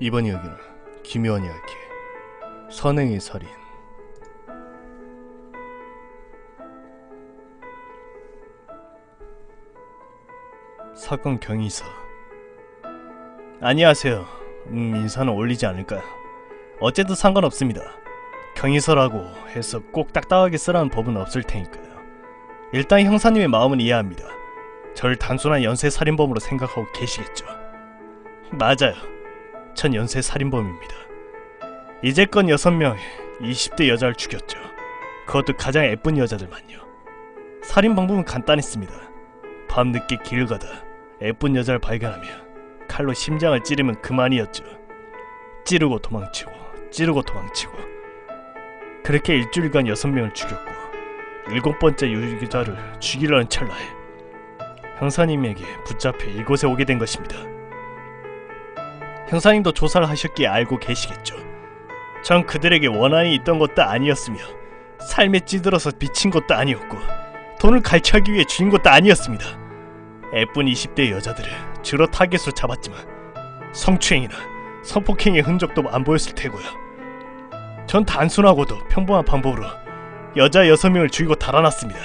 이번 이야기는 기묘한 이야기, 선행의 살인. 사건 경위서. 안녕하세요. 인사는 올리지 않을까요? 어쨌든 상관없습니다. 경위서라고 해서 꼭 딱딱하게 쓰라는 법은 없을 테니까요. 일단 형사님의 마음은 이해합니다. 절 단순한 연쇄살인범으로 생각하고 계시겠죠. 맞아요. 전 연쇄살인범입니다. 이제껏 6명 20대 여자를 죽였죠. 그것도 가장 예쁜 여자들만요. 살인 방법은 간단했습니다. 밤늦게 길을 가다 예쁜 여자를 발견하면 칼로 심장을 찌르면 그만이었죠. 찌르고 도망치고 찌르고 도망치고. 그렇게 일주일간 6명을 죽였고 7번째 유기자를 죽이려는 찰나에 형사님에게 붙잡혀 이곳에 오게 된 것입니다. 형사님도 조사를 하셨기에 알고 계시겠죠. 전 그들에게 원한이 있던 것도 아니었으며 삶에 찌들어서 미친 것도 아니었고 돈을 갈취하기 위해 죽인 것도 아니었습니다. 예쁜 20대 여자들을 주로 타겟으로 잡았지만 성추행이나 성폭행의 흔적도 안 보였을 테고요. 전 단순하고도 평범한 방법으로 여자 6명을 죽이고 달아났습니다.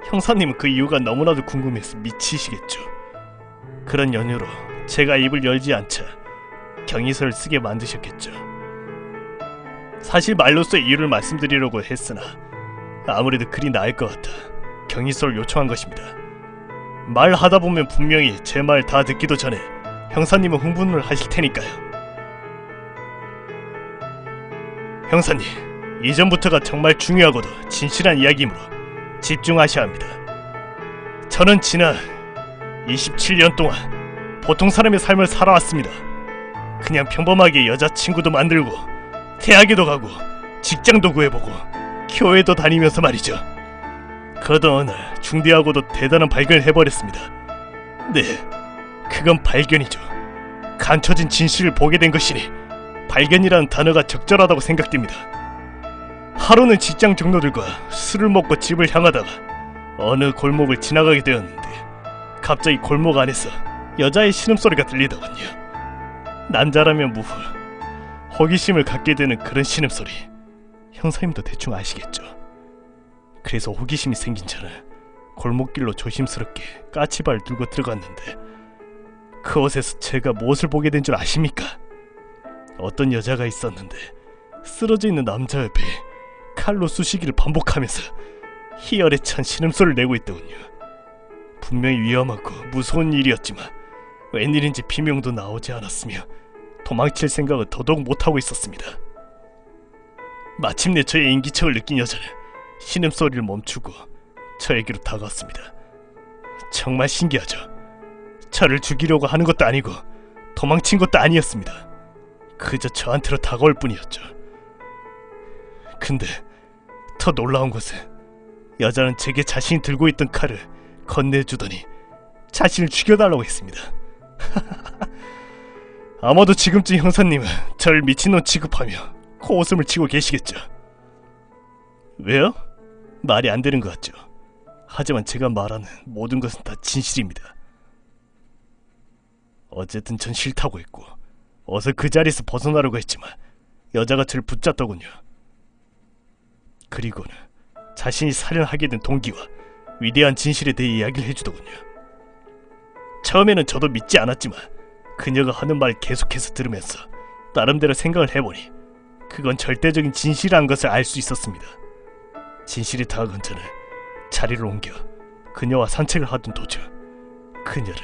형사님은 그 이유가 너무나도 궁금해서 미치시겠죠. 그런 연유로 제가 입을 열지 않자 경위서를 쓰게 만드셨겠죠. 사실 말로써 이유를 말씀드리려고 했으나 아무래도 그리 나을 것 같아 경위서를 요청한 것입니다. 말하다보면 분명히 제 말 다 듣기도 전에 형사님은 흥분을 하실 테니까요. 형사님, 이전부터가 정말 중요하고도 진실한 이야기이므로 집중하셔야 합니다. 저는 지난 27년 동안 보통 사람의 삶을 살아왔습니다. 그냥 평범하게 여자친구도 만들고 대학에도 가고 직장도 구해보고 교회도 다니면서 말이죠. 그러던 어느 날 중대하고도 대단한 발견을 해버렸습니다. 네, 그건 발견이죠. 감춰진 진실을 보게 된 것이니 발견이라는 단어가 적절하다고 생각됩니다. 하루는 직장 동료들과 술을 먹고 집을 향하다가 어느 골목을 지나가게 되었는데 갑자기 골목 안에서 여자의 신음소리가 들리더군요. 남자라면 무후 호기심을 갖게 되는 그런 신음소리, 형사님도 대충 아시겠죠. 그래서 호기심이 생긴 저는 골목길로 조심스럽게 까치발을 들고 들어갔는데 그곳에서 제가 무엇을 보게 된 줄 아십니까? 어떤 여자가 있었는데 쓰러져 있는 남자 옆에 칼로 쑤시기를 반복하면서 희열에 찬 신음소리를 내고 있더군요. 분명히 위험하고 무서운 일이었지만 웬일인지 비명도 나오지 않았으며 도망칠 생각을 더더욱 못하고 있었습니다. 마침내 저의 인기척을 느낀 여자는 신음소리를 멈추고 저에게로 다가왔습니다. 정말 신기하죠. 저를 죽이려고 하는 것도 아니고 도망친 것도 아니었습니다. 그저 저한테로 다가올 뿐이었죠. 근데 더 놀라운 것은 여자는 제게 자신이 들고 있던 칼을 건네주더니 자신을 죽여달라고 했습니다. 아마도 지금쯤 형사님은 저를 미친놈 취급하며 코웃음을 치고 계시겠죠. 왜요? 말이 안 되는 것 같죠. 하지만 제가 말하는 모든 것은 다 진실입니다. 어쨌든 전 싫다고 했고 어서 그 자리에서 벗어나려고 했지만 여자가 저를 붙잡더군요. 그리고는 자신이 살인하게 된 동기와 위대한 진실에 대해 이야기를 해주더군요. 처음에는 저도 믿지 않았지만 그녀가 하는 말을 계속해서 들으면서 나름대로 생각을 해보니 그건 절대적인 진실이라는 것을 알 수 있었습니다. 진실이 다가간 저는 자리를 옮겨 그녀와 산책을 하던 도중 그녀를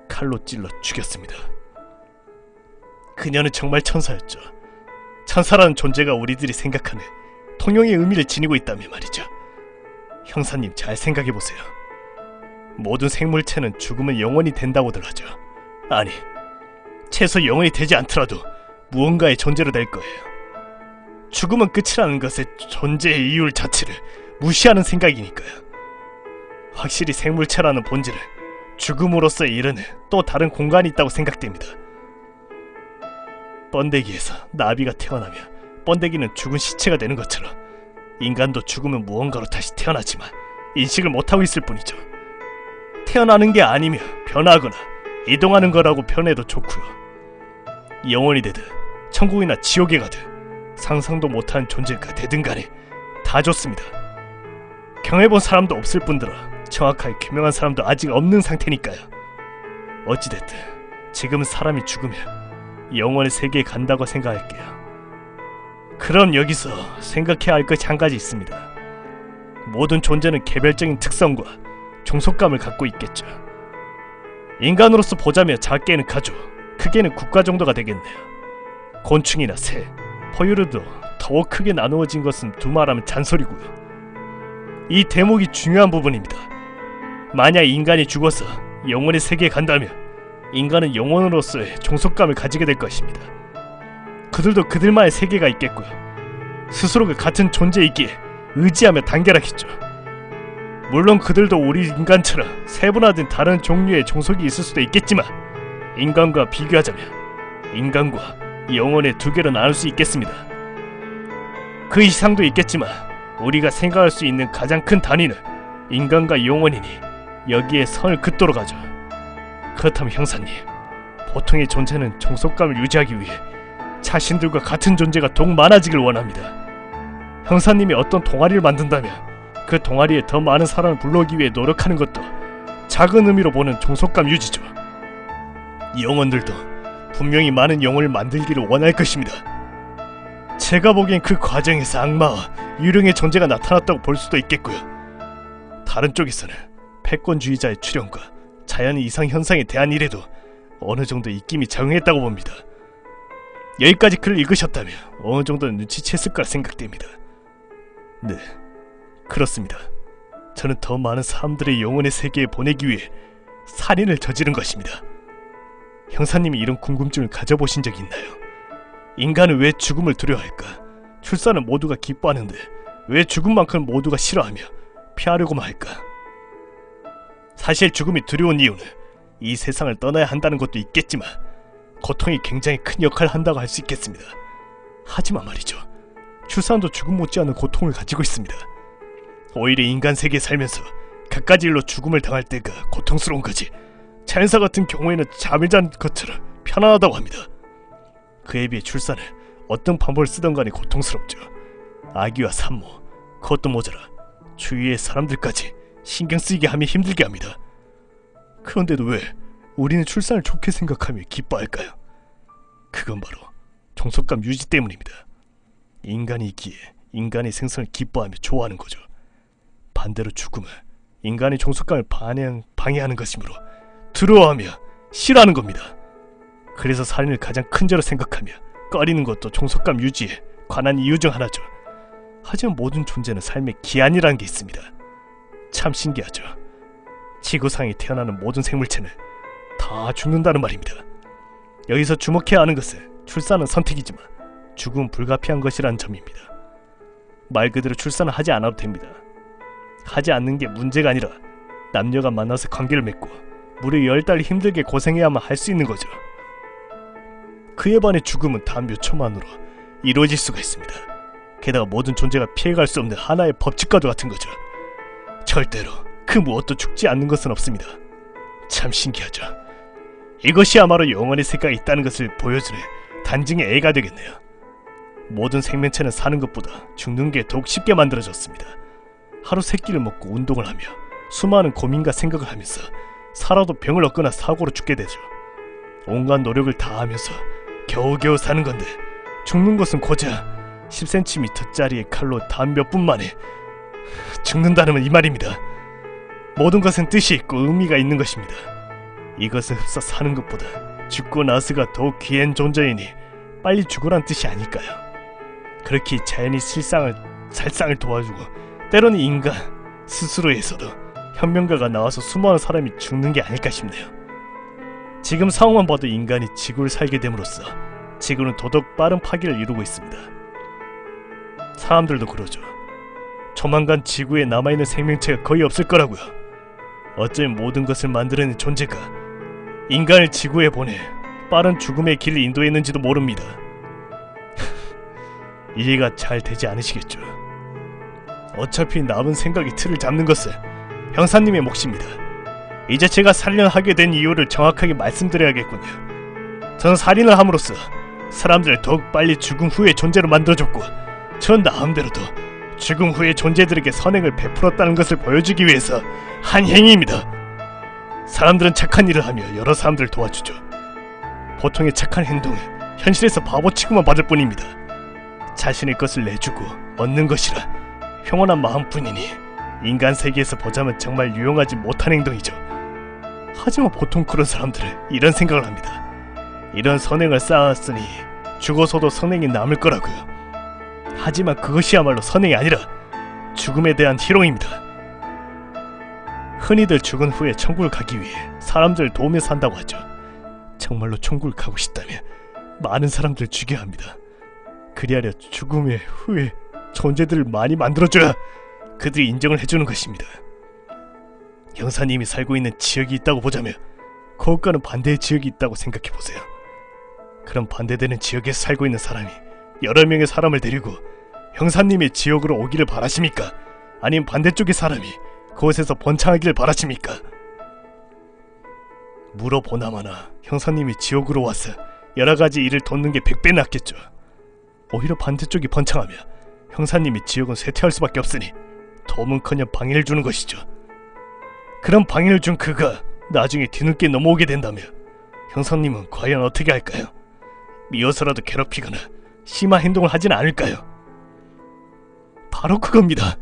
칼로 찔러 죽였습니다. 그녀는 정말 천사였죠. 천사라는 존재가 우리들이 생각하는 통용의 의미를 지니고 있다면 말이죠. 형사님 잘 생각해보세요. 모든 생물체는 죽으면 영원히 된다고들 하죠. 아니, 최소 영원히 되지 않더라도 무언가의 존재로 될 거예요. 죽음은 끝이라는 것의 존재의 이유 자체를 무시하는 생각이니까요. 확실히 생물체라는 본질은 죽음으로써 이르는 또 다른 공간이 있다고 생각됩니다. 번데기에서 나비가 태어나면 번데기는 죽은 시체가 되는 것처럼 인간도 죽으면 무언가로 다시 태어나지만 인식을 못하고 있을 뿐이죠. 태어나는 게 아니며 변하거나 이동하는 거라고 표현해도 좋고요. 영혼이 되든 천국이나 지옥에 가든 상상도 못한 존재가 되든 간에 다 좋습니다. 경험해본 사람도 없을 뿐더러 정확하게 규명한 사람도 아직 없는 상태니까요. 어찌됐든 지금 사람이 죽으면 영혼의 세계에 간다고 생각할게요. 그럼 여기서 생각해야 할 것이 한 가지 있습니다. 모든 존재는 개별적인 특성과 종속감을 갖고 있겠죠. 인간으로서 보자면 작게는 가족, 크게는 국가 정도가 되겠네요. 곤충이나 새, 포유류도 더 크게 나누어진 것은 두말하면 잔소리고요. 이 대목이 중요한 부분입니다. 만약 인간이 죽어서 영혼의 세계에 간다면 인간은 영혼으로서의 종속감을 가지게 될 것입니다. 그들도 그들만의 세계가 있겠고요. 스스로가 같은 존재이기에 의지하며 단결하겠죠. 물론 그들도 우리 인간처럼 세분화된 다른 종류의 종속이 있을 수도 있겠지만 인간과 비교하자면 인간과 영혼의 두 개로 나눌 수 있겠습니다. 그 이상도 있겠지만 우리가 생각할 수 있는 가장 큰 단위는 인간과 영혼이니 여기에 선을 긋도록 하죠. 그렇다면 형사님, 보통의 존재는 종속감을 유지하기 위해 자신들과 같은 존재가 더욱 많아지길 원합니다. 형사님이 어떤 동아리를 만든다면 그 동아리에 더 많은 사람을 불러오기 위해 노력하는 것도 작은 의미로 보는 종속감 유지죠. 영혼들도 분명히 많은 영혼을 만들기를 원할 것입니다. 제가 보기엔 그 과정에서 악마와 유령의 존재가 나타났다고 볼 수도 있겠고요. 다른 쪽에서는 패권주의자의 출현과 자연의 이상 현상에 대한 일에도 어느 정도 입김이 작용했다고 봅니다. 여기까지 글을 읽으셨다면 어느 정도는 눈치챘을 거라 생각됩니다. 네, 그렇습니다. 저는 더 많은 사람들의 영혼의 세계에 보내기 위해 살인을 저지른 것입니다. 형사님이 이런 궁금증을 가져보신 적이 있나요? 인간은 왜 죽음을 두려워할까? 출산은 모두가 기뻐하는데 왜 죽음만큼 모두가 싫어하며 피하려고만 할까? 사실 죽음이 두려운 이유는 이 세상을 떠나야 한다는 것도 있겠지만 고통이 굉장히 큰 역할을 한다고 할 수 있겠습니다. 하지만 말이죠, 출산도 죽음 못지않은 고통을 가지고 있습니다. 오히려 인간 세계에 살면서 갖가지 일로 죽음을 당할 때가 고통스러운 거지 자연사 같은 경우에는 잠을 잔 것처럼 편안하다고 합니다. 그에 비해 출산은 어떤 방법을 쓰던 간에 고통스럽죠. 아기와 산모, 그것도 모자라 주위의 사람들까지 신경 쓰이게 하며 힘들게 합니다. 그런데도 왜 우리는 출산을 좋게 생각하며 기뻐할까요? 그건 바로 종속감 유지 때문입니다. 인간이 있기에 인간의 생선을 기뻐하며 좋아하는 거죠. 반대로 죽음은 인간의 종속감을 방해하는 것이므로 두려워하며 싫어하는 겁니다. 그래서 살인을 가장 큰 죄로 생각하며 꺼리는 것도 종속감 유지에 관한 이유 중 하나죠. 하지만 모든 존재는 삶의 기한이라는 게 있습니다. 참 신기하죠. 지구상에 태어나는 모든 생물체는 다 죽는다는 말입니다. 여기서 주목해야 하는 것은 출산은 선택이지만 죽음은 불가피한 것이라는 점입니다. 말 그대로 출산을 하지 않아도 됩니다. 하지 않는 게 문제가 아니라 남녀가 만나서 관계를 맺고 무려 10달 힘들게 고생해야만 할 수 있는 거죠. 그에 반해 죽음은 단 몇 초만으로 이루어질 수가 있습니다. 게다가 모든 존재가 피해갈 수 없는 하나의 법칙과도 같은 거죠. 절대로 그 무엇도 죽지 않는 것은 없습니다. 참 신기하죠. 이것이야말로 영원의 세계가 있다는 것을 보여주는 단증의 애가 되겠네요. 모든 생명체는 사는 것보다 죽는 게 더욱 쉽게 만들어졌습니다. 하루 세 끼를 먹고 운동을 하며 수많은 고민과 생각을 하면서 살아도 병을 얻거나 사고로 죽게 되죠. 온갖 노력을 다하면서 겨우겨우 사는 건데 죽는 것은 고작 10cm짜리의 칼로 단 몇 분 만에 죽는다는 이 말입니다. 모든 것은 뜻이 있고 의미가 있는 것입니다. 이것을 흡사 사는 것보다 죽고 나서가 더욱 귀한 존재이니 빨리 죽으란 뜻이 아닐까요? 그렇게 자연이 살상을 도와주고 때로는 인간 스스로에서도 혁명가가 나와서 수많은 사람이 죽는 게 아닐까 싶네요. 지금 상황만 봐도 인간이 지구를 살게 됨으로써 지구는 더더욱 빠른 파괴를 이루고 있습니다. 사람들도 그러죠. 조만간 지구에 남아있는 생명체가 거의 없을 거라고요. 어쩌면 모든 것을 만들어낸 존재가 인간을 지구에 보내 빠른 죽음의 길을 인도했는지도 모릅니다. 이해가 잘 되지 않으시겠죠. 어차피 남은 생각이 틀을 잡는 것은 형사님의 몫입니다. 이제 제가 살인하게 된 이유를 정확하게 말씀드려야겠군요. 전 살인을 함으로써 사람들을 더욱 빨리 죽음 후의 존재로 만들어줬고, 전 나름대로도 죽음 후의 존재들에게 선행을 베풀었다는 것을 보여주기 위해서 한 행위입니다. 사람들은 착한 일을 하며 여러 사람들을 도와주죠. 보통의 착한 행동은 현실에서 바보 취급만 받을 뿐입니다. 자신의 것을 내주고 얻는 것이라 평온한 마음뿐이니 인간 세계에서 보자면 정말 유용하지 못한 행동이죠. 하지만 보통 그런 사람들은 이런 생각을 합니다. 이런 선행을 쌓았으니 죽어서도 선행이 남을 거라고요. 하지만 그것이야말로 선행이 아니라 죽음에 대한 희롱입니다. 흔히들 죽은 후에 천국을 가기 위해 사람들을 도우며 산다고 하죠. 정말로 천국을 가고 싶다면 많은 사람들을 죽여야 합니다. 그리하여 죽음의 후에 존재들을 많이 만들어줘야 그들이 인정을 해주는 것입니다. 형사님이 살고 있는 지역이 있다고 보자며 그것과는 반대의 지역이 있다고 생각해보세요. 그럼 반대되는 지역에서 살고 있는 사람이 여러 명의 사람을 데리고 형사님의 지역으로 오기를 바라십니까? 아니면 반대쪽의 사람이 그곳에서 번창하기를 바라십니까? 물어보나마나 형사님이 지역으로 와서 여러가지 일을 돕는 게 100배 낫겠죠. 오히려 반대쪽이 번창하며 형사님이 지역은 쇠퇴할 수밖에 없으니 도움은커녕 방해를 주는 것이죠. 그럼 방해를 준 그가 나중에 뒤늦게 넘어오게 된다며 형사님은 과연 어떻게 할까요? 미워서라도 괴롭히거나 심한 행동을 하진 않을까요? 바로 그겁니다.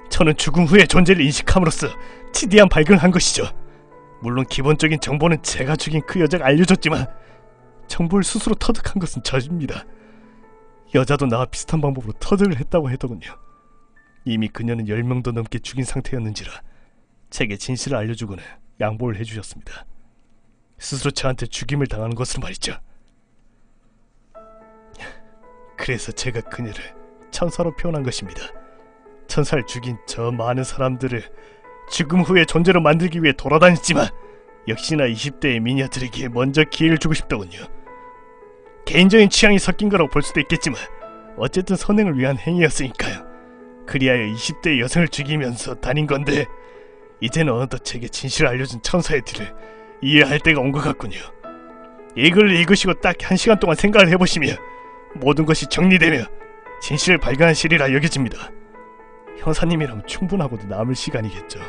저는 죽음 후의 존재를 인식함으로써 치대한 발견을 한 것이죠. 물론 기본적인 정보는 제가 죽인 그 여자가 알려줬지만 정보를 스스로 터득한 것은 저입니다. 여자도 나와 비슷한 방법으로 터득을 했다고 하더군요. 이미 그녀는 10명도 넘게 죽인 상태였는지라 제게 진실을 알려주고는 양보를 해주셨습니다. 스스로 저한테 죽임을 당하는 것으로 말이죠. 그래서 제가 그녀를 천사로 표현한 것입니다. 천사를 죽인 저 많은 사람들을 죽음 후의 존재로 만들기 위해 돌아다녔지만 역시나 20대의 미녀들에게 먼저 기회를 주고 싶더군요. 개인적인 취향이 섞인 거라고 볼 수도 있겠지만 어쨌든 선행을 위한 행위였으니까요. 그리하여 20대의 여성을 죽이면서 다닌 건데 이제는 어느덧 제게 진실을 알려준 천사의 뒤를 이해할 때가 온 것 같군요. 이 글을 읽으시고 딱 1시간 동안 생각을 해보시면 모든 것이 정리되며 진실을 발견한 시리라 여겨집니다. 형사님이라면 충분하고도 남을 시간이겠죠.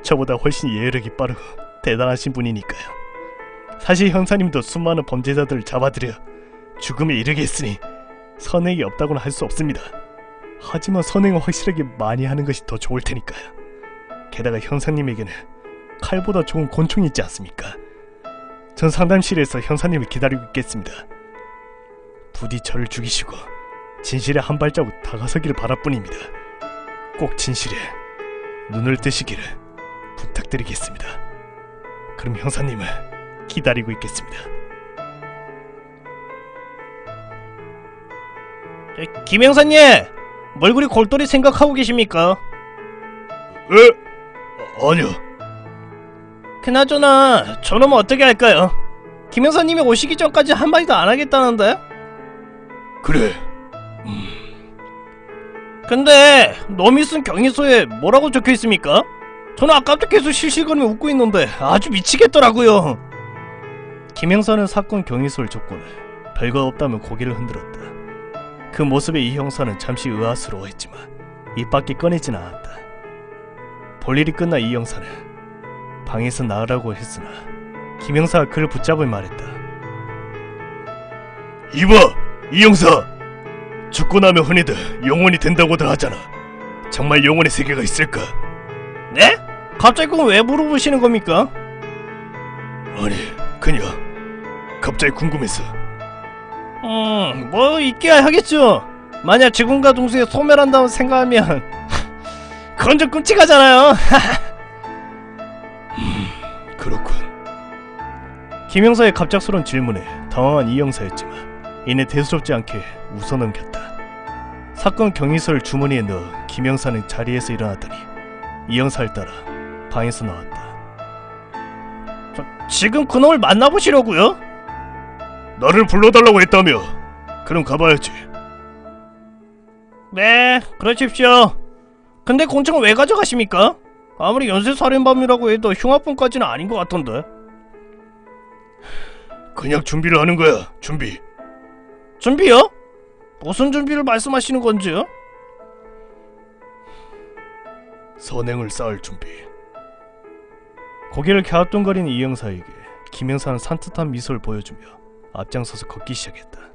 저보다 훨씬 예열력이 빠르고 대단하신 분이니까요. 사실 형사님도 수많은 범죄자들을 잡아들여 죽음에 이르게 했으니 선행이 없다고는 할 수 없습니다. 하지만 선행을 확실하게 많이 하는 것이 더 좋을 테니까요. 게다가 형사님에게는 칼보다 좋은 권총이 있지 않습니까? 전 상담실에서 형사님을 기다리고 있겠습니다. 부디 저를 죽이시고 진실에 한 발자국 다가서기를 바랄 뿐입니다. 꼭 진실에 눈을 뜨시기를 부탁드리겠습니다. 그럼 형사님을 기다리고 있겠습니다. 김 형사님! 뭘 그리 골똘히 생각하고 계십니까? 아니요. 그나저나 저놈은 어떻게 할까요? 김 형사님이 오시기 전까지 한마디도 안 하겠다는데? 그래. 근데 놈이 쓴 경위서에 뭐라고 적혀있습니까? 저는 아까부터 계속 실실거리며 웃고 있는데 아주 미치겠더라고요. 김 형사는 사건 경위서를 줬고는 별거 없다며 고개를 흔들었다. 그 모습에 이 형사는 잠시 의아스러워했지만 입 밖에 꺼내진 않았다. 볼일이 끝나 이 형사는 방에서 나으라고 했으나 김 형사가 그를 붙잡을 말했다. 이봐! 이 형사! 죽고 나면 흔히들 영혼이 된다고들 하잖아. 정말 영혼의 세계가 있을까? 네? 갑자기 그건 왜 물어보시는 겁니까? 아니, 그냥 갑자기 궁금해서. 뭐 있게야 하겠죠. 만약 지금과 동시에 소멸한다고 생각하면 그건 좀 끔찍하잖아요. 그렇군. 김 형사의 갑작스러운 질문에 당황한 이 형사였지만 이내 대수롭지 않게 웃어넘겼다. 사건 경위서를 주머니에 넣어 김 형사는 자리에서 일어났더니 이 형사를 따라 방에서 나왔다. 지금 그놈을 만나보시려고요? 나를 불러달라고 했다며. 그럼 가봐야지. 네, 그러십시오. 근데 권총을 왜 가져가십니까? 아무리 연쇄살인범이라고 해도 흉악범까지는 아닌 것 같던데. 그냥 준비를 하는 거야. 준비. 준비요? 무슨 준비를 말씀하시는 건지요? 선행을 쌓을 준비. 고개를 갸우뚱거리는 이 형사에게 김 형사는 산뜻한 미소를 보여주며 앞장서서 걷기 시작했다.